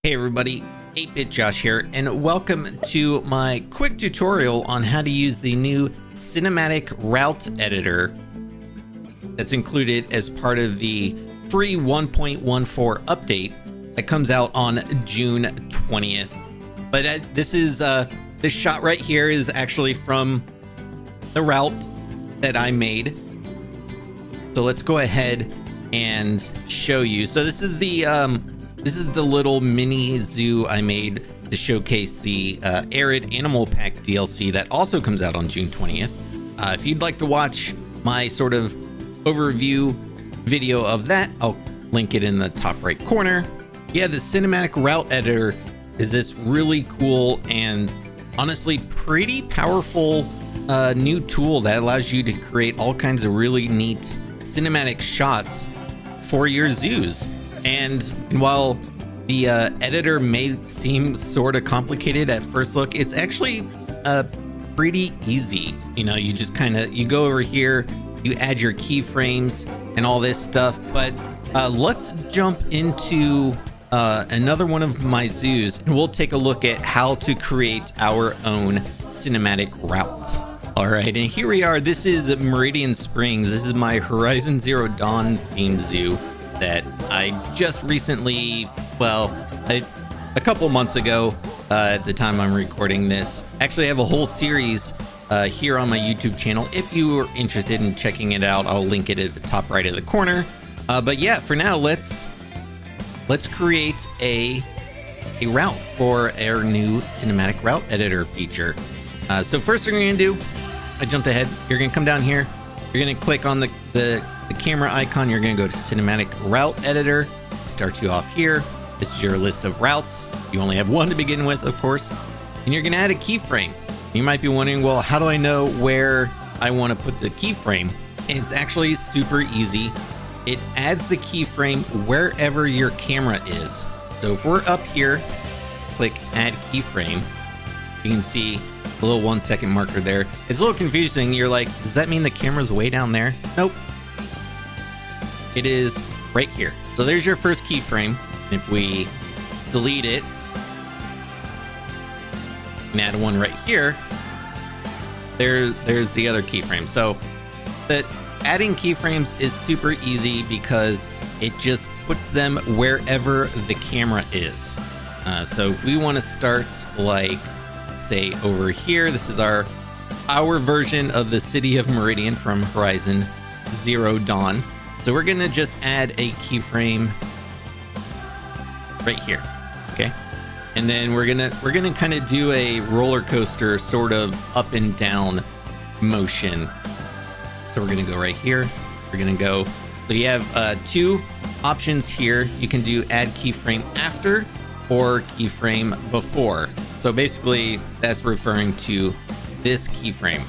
Hey everybody, 8-Bit Josh here, and welcome to my quick tutorial on how to use the new cinematic route editor that's included as part of the free 1.14 update that comes out on June 20th. But this shot right here is actually from the route that I made. So let's go ahead and show you. So this is the little mini zoo I made to showcase the Arid Animal Pack DLC that also comes out on June 20th. If you'd like to watch my sort of overview video of that, I'll link it in the top right corner. Yeah, the cinematic route editor is this really cool and honestly pretty powerful new tool that allows you to create all kinds of really neat cinematic shots for your zoos. And while the editor may seem sort of complicated at first look, it's actually pretty easy. You know, you just you go over here, you add your keyframes and all this stuff. But let's jump into another one of my zoos, and we'll take a look at how to create our own cinematic route. All right, and here we are. This is Meridian Springs. This is my Horizon Zero Dawn themed zoo that I just recently, a couple months ago, at the time I'm recording this. Actually, I have a whole series here on my YouTube channel. If you are interested in checking it out, I'll link it at the top right of the corner. But yeah, for now, let's create a route for our new cinematic route editor feature. So first thing we're gonna do, I jumped ahead. You're gonna come down here. You're gonna click on the camera icon. You're gonna go to cinematic route editor. Start you off here. This is your list of routes. You only have one to begin with, of course. And you're gonna add a keyframe. You might be wondering, well, how do I know where I want to put the keyframe? It's actually super easy. It adds the keyframe wherever your camera is. So if we're up here, click add keyframe, you can see a little 1 second marker there. It's a little confusing. You're like, does that mean the camera's way down there? Nope. It is right here. So there's your first keyframe. If we delete it and add one right here, there's the other keyframe. So adding keyframes is super easy because it just puts them wherever the camera is. So if we want to start, like, say over here, this is our version of the city of Meridian from Horizon Zero Dawn. So we're gonna just add a keyframe right here, okay? And then we're gonna kind of do a roller coaster sort of up and down motion. So we're gonna go right here. We're gonna go. So you have two options here. You can do add keyframe after or keyframe before. So basically that's referring to this keyframe.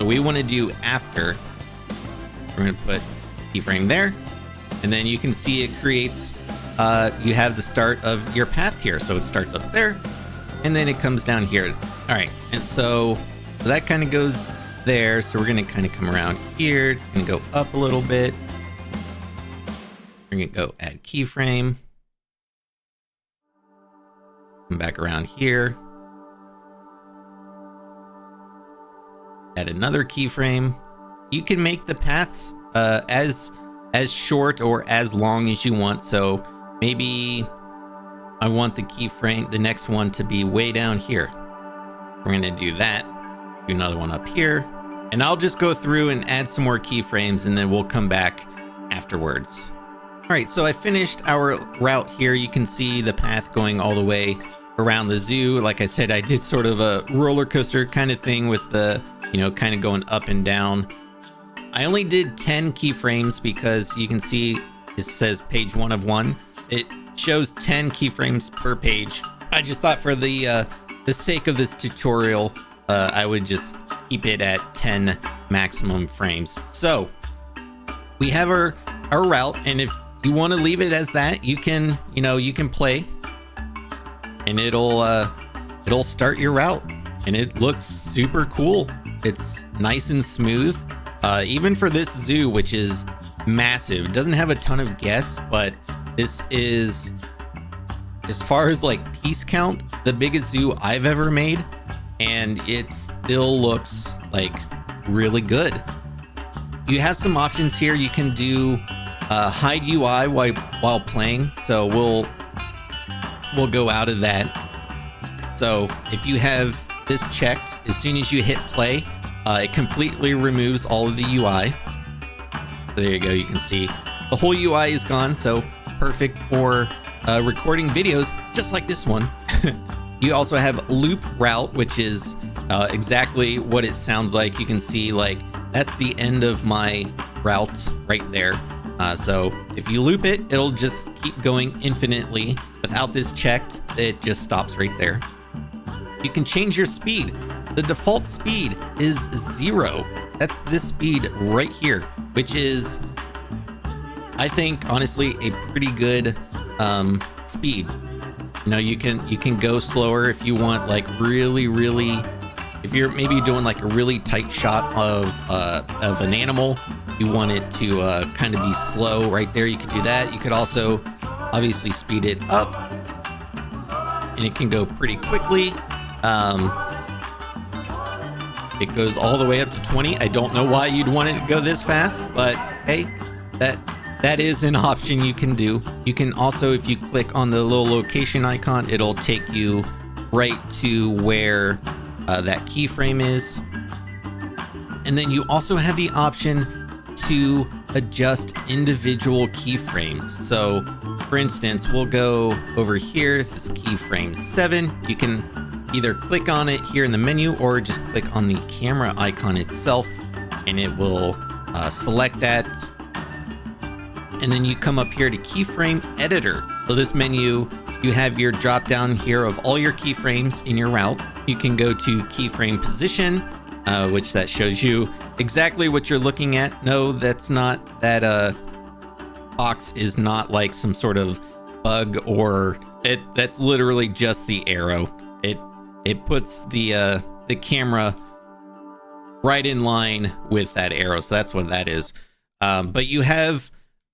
So we want to do after. We're gonna put keyframe there, and then you can see it creates you have the start of your path here. So it starts up there and then it comes down here. All right, and so that kind of goes there. So we're gonna kind of come around here. It's gonna go up a little bit. We're gonna go add keyframe, come back around here, add another keyframe. You can make the paths as short or as long as you want. So maybe I want the keyframe, the next one, to be way down here. We're gonna do that. Do another one up here, and I'll just go through and add some more keyframes, and then we'll come back afterwards. All right, so I finished our route here. You can see the path going all the way around the zoo. Like I said, I did sort of a roller coaster kind of thing with the, kind of going up and down. I only did 10 keyframes because you can see it says page 1 of 1. It shows 10 keyframes per page. I just thought for the sake of this tutorial, I would just keep it at 10 maximum frames. So we have our route, and if you want to leave it as that, you can play, and it'll start your route, and it looks super cool. It's nice and smooth. Even for this zoo, which is massive, it doesn't have a ton of guests, but this is as far as like piece count, the biggest zoo I've ever made, and it still looks like really good. You have some options here. You can do hide UI while playing, so we'll go out of that. So if you have this checked, as soon as you hit play, it completely removes all of the UI. There you go, you can see the whole UI is gone, so perfect for recording videos just like this one. You also have loop route, which is exactly what it sounds like. You can see like that's the end of my route right there. So if you loop it, it'll just keep going infinitely. Without this checked, it just stops right there. You can change your speed. The default speed is 0. That's this speed right here, which is, I think, honestly, a pretty good speed. You know, you can go slower if you want, like really, if you're maybe doing like a really tight shot of an animal, you want it to kind of be slow right there. You could do that. You could also obviously speed it up, and it can go pretty quickly. It goes all the way up to 20. I don't know why you'd want it to go this fast, but hey, that is an option you can do. You can also, if you click on the little location icon, it'll take you right to where that keyframe is. And then you also have the option to adjust individual keyframes. So for instance, we'll go over here. This is keyframe 7. You can either click on it here in the menu or just click on the camera icon itself, and it will select that. And then you come up here to keyframe editor. So this menu, you have your drop down here of all your keyframes in your route. You can go to keyframe position, which that shows you exactly what you're looking at. No, that's not, that box is not like some sort of bug, or that's literally just the arrow. It puts the camera right in line with that arrow, so that's what that is. But you have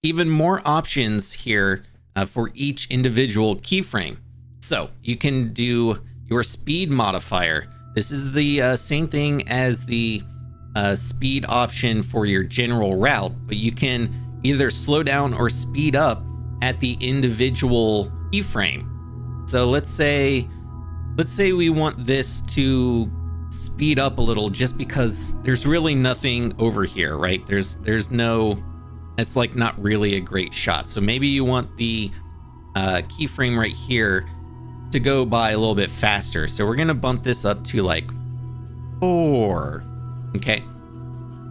even more options here for each individual keyframe. So you can do your speed modifier. This is the same thing as the speed option for your general route, but you can either slow down or speed up at the individual keyframe. So let's say we want this to speed up a little, just because there's really nothing over here, right? There's no, it's like not really a great shot. So maybe you want the keyframe right here to go by a little bit faster. So we're gonna bump this up to like 4, okay?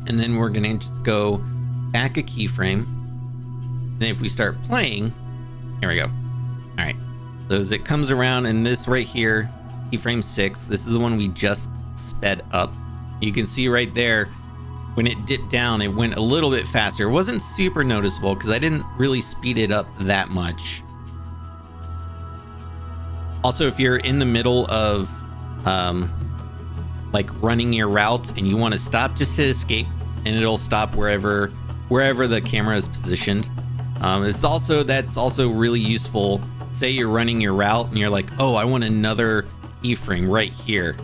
And then we're gonna just go back a keyframe. Then if we start playing, here we go. All right. So as it comes around, and this right here, keyframe 6, this is the one we just sped up. You can see right there, when it dipped down, it went a little bit faster. It wasn't super noticeable because I didn't really speed it up that much. Also, if you're in the middle of like running your route and you want to stop, just hit escape and it'll stop wherever the camera is positioned. That's also really useful. Say you're running your route and you're like, oh, I want another keyframe right here.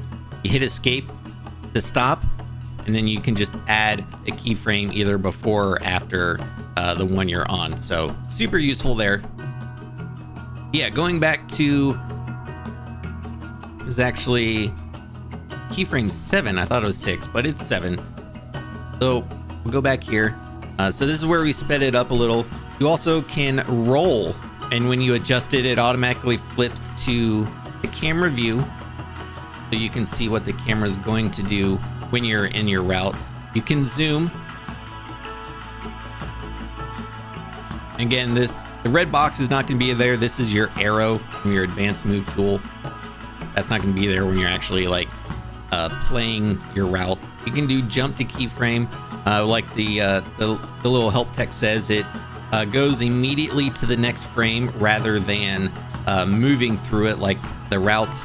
You hit escape to stop, and then you can just add a keyframe either before or after the one you're on. So super useful there. Yeah, going back to, is actually keyframe 7. I thought it was 6, but it's 7. So we'll go back here. So this is where we sped it up a little. You also can roll, and when you adjust it, it automatically flips to the camera view, so you can see what the camera is going to do when you're in your route. You can zoom. Again, the red box is not going to be there. This is your arrow from your advanced move tool. That's not going to be there when you're actually like playing your route. You can do jump to keyframe, like the little help text says. It goes immediately to the next frame rather than moving through it like the route.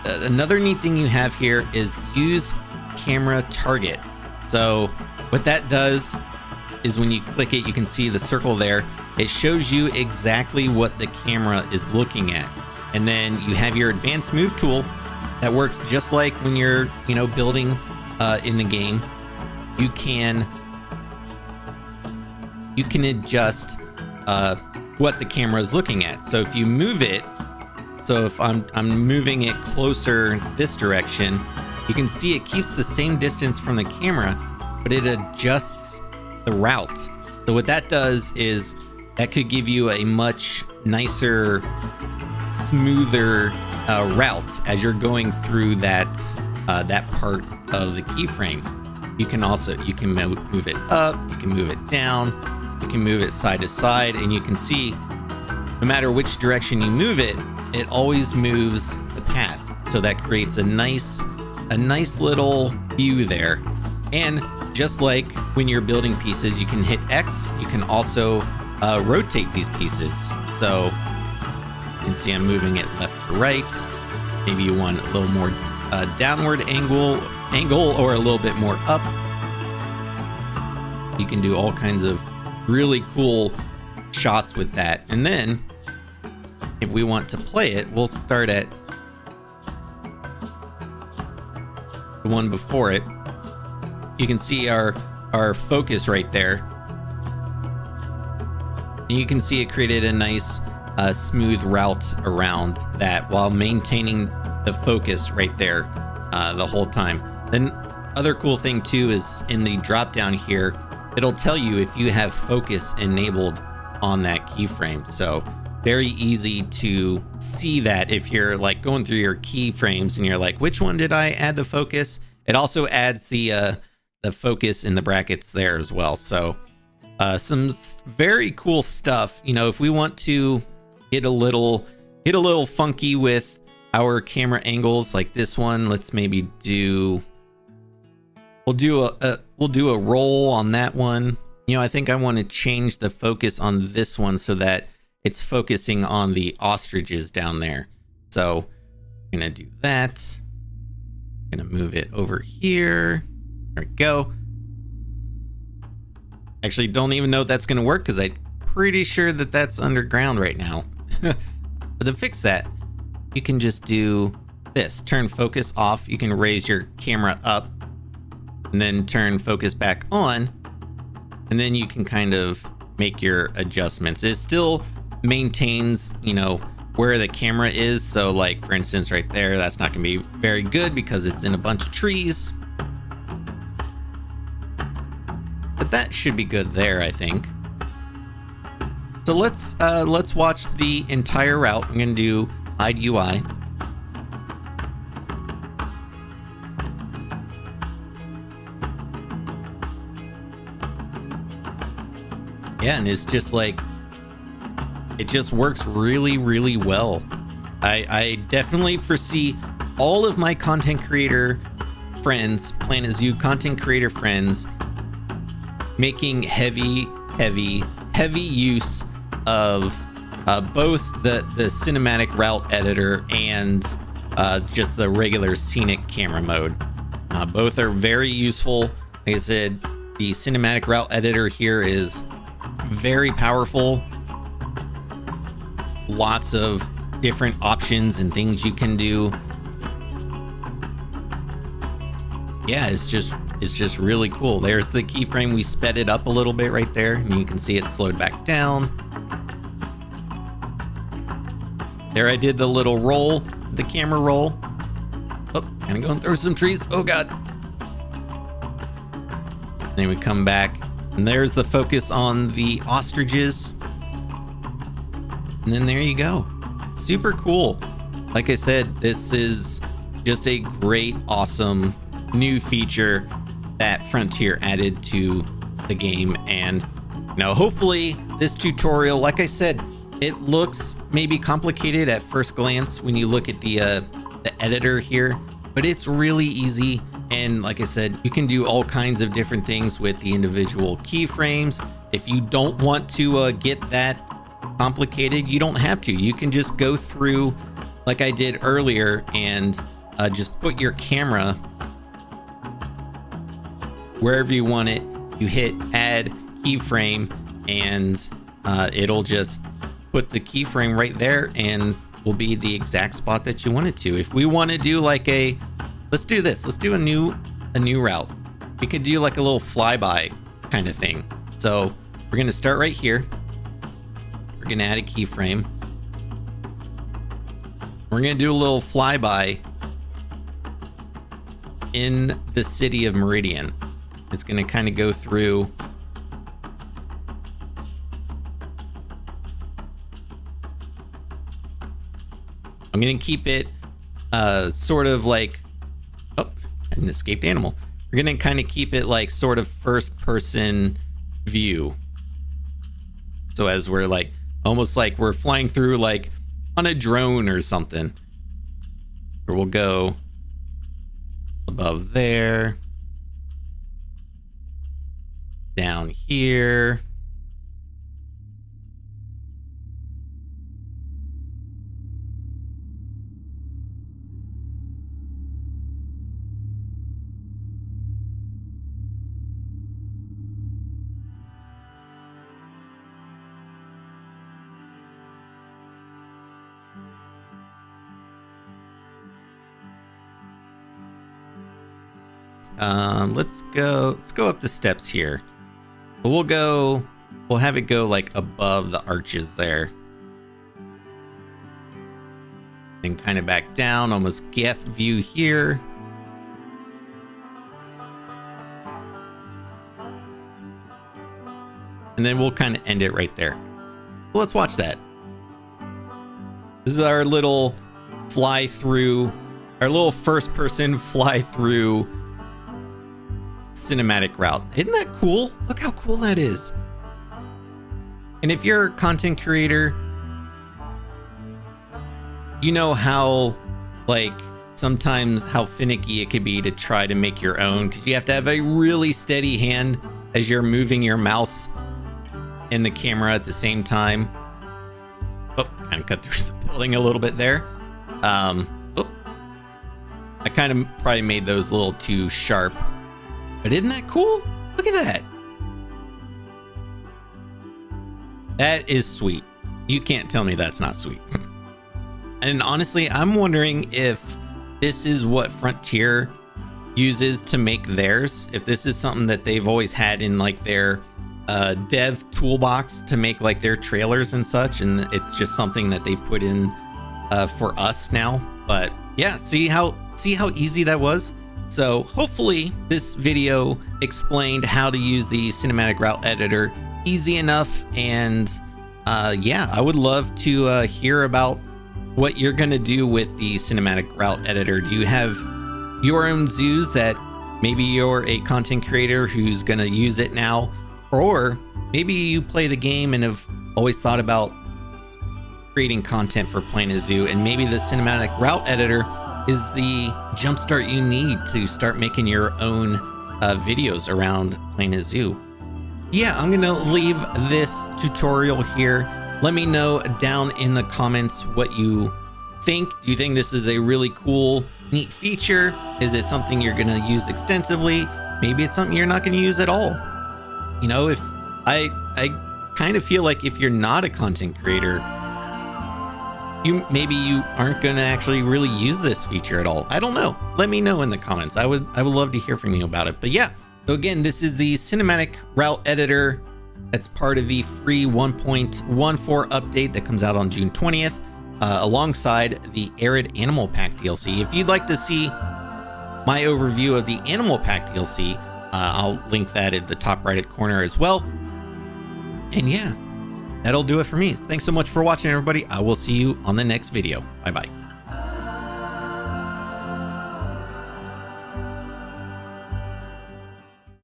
Another neat thing you have here is use camera target. So what that does is when you click it, you can see the circle there. It shows you exactly what the camera is looking at. And then you have your advanced move tool that works just like when you're, building in the game. You can adjust what the camera is looking at. So if you move it, so if I'm moving it closer this direction, you can see it keeps the same distance from the camera, but it adjusts the route. So what that does is that could give you a much nicer, smoother route as you're going through that part of the keyframe. You can move it up, you can move it down, you can move it side to side, and you can see no matter which direction you move it, it always moves the path. So that creates a nice little view there. And just like when you're building pieces, you can hit X, you can also rotate these pieces. So you can see I'm moving it left to right. Maybe you want a little more downward angle or a little bit more up. You can do all kinds of really cool shots with that. And then if we want to play it, we'll start at the one before it. You can see our focus right there. And you can see it created a nice smooth route around that while maintaining the focus right there the whole time. Then other cool thing too is in the drop down here, it'll tell you if you have focus enabled on that keyframe. So very easy to see that if you're like going through your keyframes and you're like, which one did I add the focus? It also adds the focus in the brackets there as well. So some very cool stuff. If we want to get a little funky with our camera angles like this one, let's maybe we'll do a roll on that one. I think I want to change the focus on this one so that it's focusing on the ostriches down there. So I'm gonna do that. I'm gonna move it over here. There we go. Actually, don't even know if that's gonna work because I'm pretty sure that that's underground right now. But to fix that, you can just do this. Turn focus off. You can raise your camera up and then turn focus back on. And then you can kind of make your adjustments. It still maintains, where the camera is. So like, for instance, right there, that's not gonna be very good because it's in a bunch of trees. But that should be good there, I think. So let's watch the entire route. I'm gonna do hide UI. Yeah, and it's just like, it just works really, really well. I definitely foresee all of my content creator friends, Planet Zoo content creator friends, making heavy use of both the cinematic route editor and just the regular scenic camera mode. Both are very useful. Like I said, the cinematic route editor here is very powerful. Lots of different options and things you can do. Yeah, it's just really cool. There's the keyframe. We sped it up a little bit right there, and you can see it slowed back down. There I did the little roll, the camera roll. Oh, I'm going through some trees. Oh God. Then we come back, and there's the focus on the ostriches. And then there you go. Super cool. Like I said, this is just a great, awesome new feature that Frontier added to the game. And hopefully this tutorial, like I said, it looks maybe complicated at first glance when you look at the editor here, but it's really easy. And like I said, you can do all kinds of different things with the individual keyframes. If you don't want to get that complicated, you don't have to. You can just go through like I did earlier and just put your camera wherever you want it. You hit add keyframe and it'll just put the keyframe right there, and will be the exact spot that you want it to. If we want to do like a, let's do this. Let's do a new route. We could do like a little flyby kind of thing. So we're going to start right here. We're going to add a keyframe. We're going to do a little flyby in the city of Meridian. It's going to kind of go through. I'm going to keep it sort of like, oh, an escaped animal. We're going to kind of keep it like sort of first person view. So as we're like, almost like we're flying through like on a drone or something. Or we'll go above there, down here. Let's go up the steps here. We'll have it go like above the arches there. And kind of back down, almost guest view here. And then we'll kind of end it right there. Well, let's watch that. This is our little fly through, our little first person fly through cinematic route. Isn't that cool? Look how cool that is. And if you're a content creator, you know how like sometimes how finicky it could be to try to make your own, because you have to have a really steady hand as you're moving your mouse and the camera at the same time. Oh, kind of cut through the building a little bit there. I kind of probably made those a little too sharp. But isn't that cool? Look at that. That is sweet. You can't tell me that's not sweet. And honestly, I'm wondering if this is what Frontier uses to make theirs. If this is something that they've always had in like their dev toolbox to make like their trailers and such. And it's just something that they put in for us now. But yeah, see how easy that was? So hopefully this video explained how to use the cinematic route editor easy enough. And yeah, I would love to hear about what you're going to do with the cinematic route editor. Do you have your own zoos that maybe you're a content creator who's going to use it now? Or maybe you play the game and have always thought about creating content for Playing a Zoo, and maybe the cinematic route editor is the jumpstart you need to start making your own videos around Playing a Zoo. Yeah, I'm gonna leave this tutorial here. Let me know down in the comments what you think. Do you think this is a really cool, neat feature? Is it something you're gonna use extensively? Maybe it's something you're not gonna use at all. You know, if I kind of feel like if you're not a content creator, maybe you aren't going to actually really use this feature at all. I don't know. Let me know in the comments. I would love to hear from you about it. But yeah, so again, this is the cinematic route editor that's part of the free 1.14 update that comes out on June 20th, alongside the Arid Animal Pack DLC. If you'd like to see my overview of the Animal Pack DLC, I'll link that at the top right corner as well. And yeah, that'll do it for me. Thanks so much for watching, everybody. I will see you on the next video. Bye-bye.